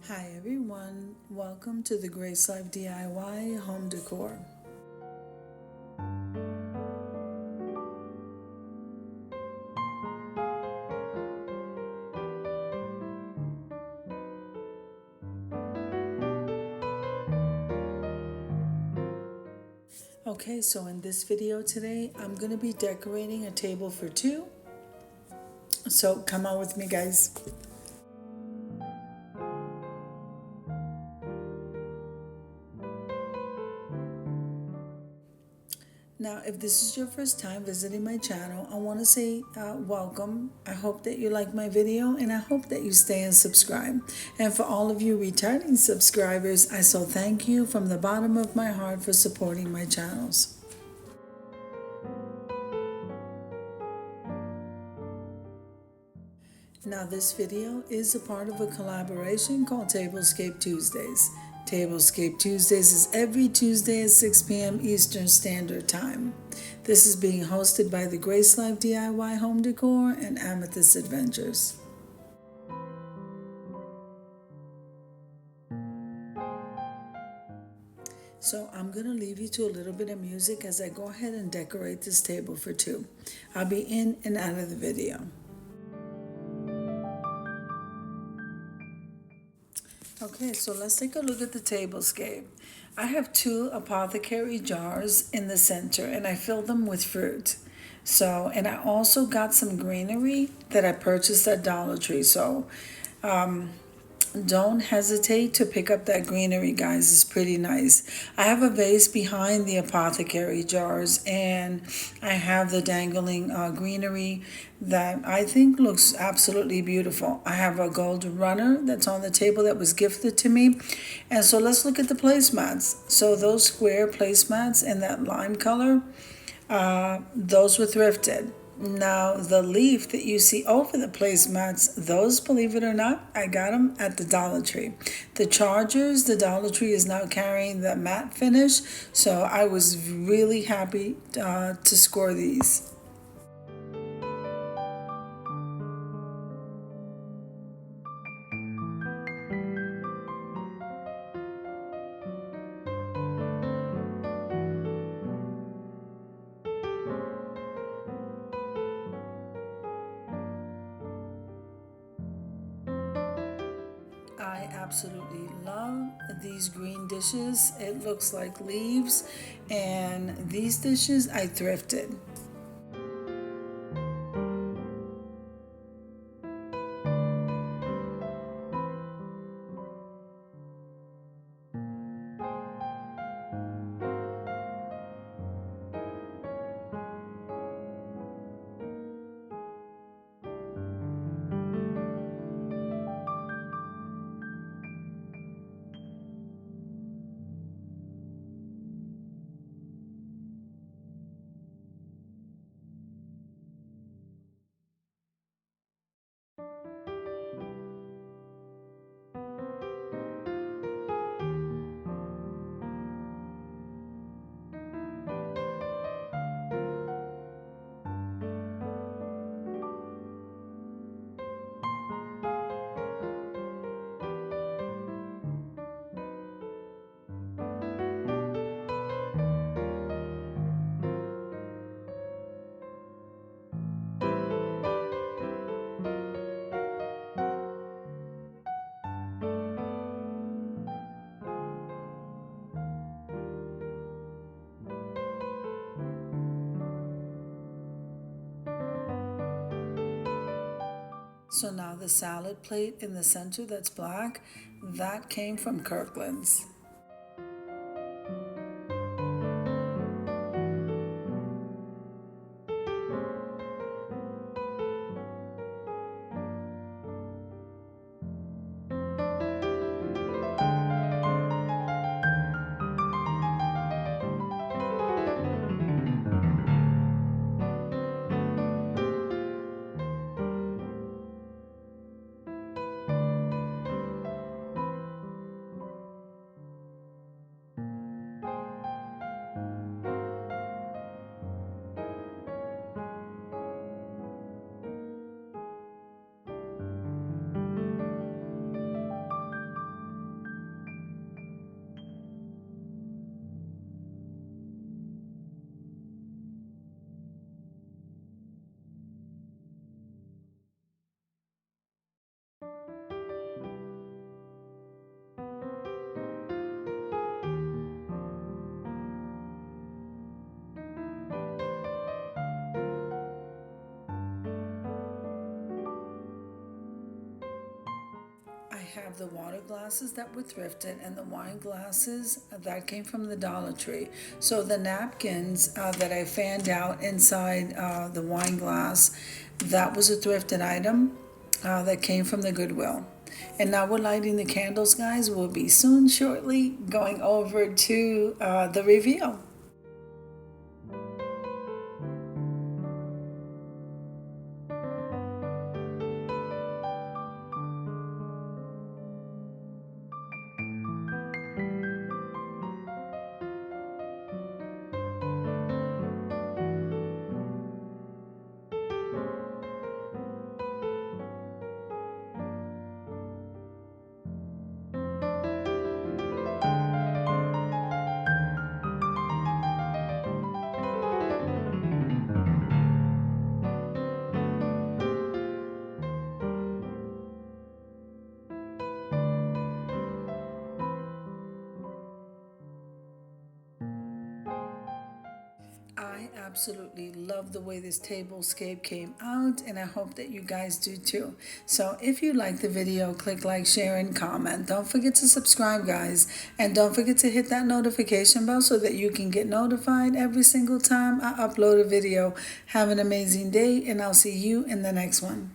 Hi everyone, welcome to the Grace Life DIY Home Decor. Okay, so in this video today, I'm going to be decorating a table for two. So come on with me, guys. Now, if this is your first time visiting my channel, I want to say welcome. I hope that you like my video and I hope that you stay and subscribe. And for all of you returning subscribers, I so thank you from the bottom of my heart for supporting my channels. Now, this video is a part of a collaboration called Tablescape Tuesdays. Tablescape Tuesdays is every Tuesday at 6 p.m. Eastern Standard Time. This is being hosted by the Grace Life DIY Home Decor and Amethyst Adventures. So I'm going to leave you to a little bit of music as I go ahead and decorate this table for two. I'll be in and out of the video. Okay, so let's take a look at the tablescape. I have two apothecary jars in the center and I fill them with fruit. So, and I also got some greenery that I purchased at Dollar Tree. So, don't hesitate to pick up that greenery, guys. It's pretty nice. I have a vase behind the apothecary jars and I have the dangling greenery that I think looks absolutely beautiful. I have a gold runner that's on the table that was gifted to me. And so let's look at the placemats. So those square placemats in that lime color, those were thrifted. Now, the leaf that you see over the placemats, those, believe it or not, I got them at the Dollar Tree. The chargers, the Dollar Tree is now carrying the matte finish, so I was really happy to score these. I absolutely love these green dishes. It looks like leaves, and these dishes I thrifted. So now the salad plate in the center that's black, that came from Kirkland's. have the water glasses that were thrifted and the wine glasses that came from the Dollar Tree. So the napkins that I fanned out inside the wine glass, that was a thrifted item that came from the Goodwill. And now we're lighting the candles, guys. We'll be soon, shortly, going over to the reveal. I absolutely love the way this tablescape came out, and I hope that you guys do too. So if you like the video, click like, share, and comment. Don't forget to subscribe, guys, and don't forget to hit that notification bell so that you can get notified every single time I upload a video. Have an amazing day, and I'll see you in the next one.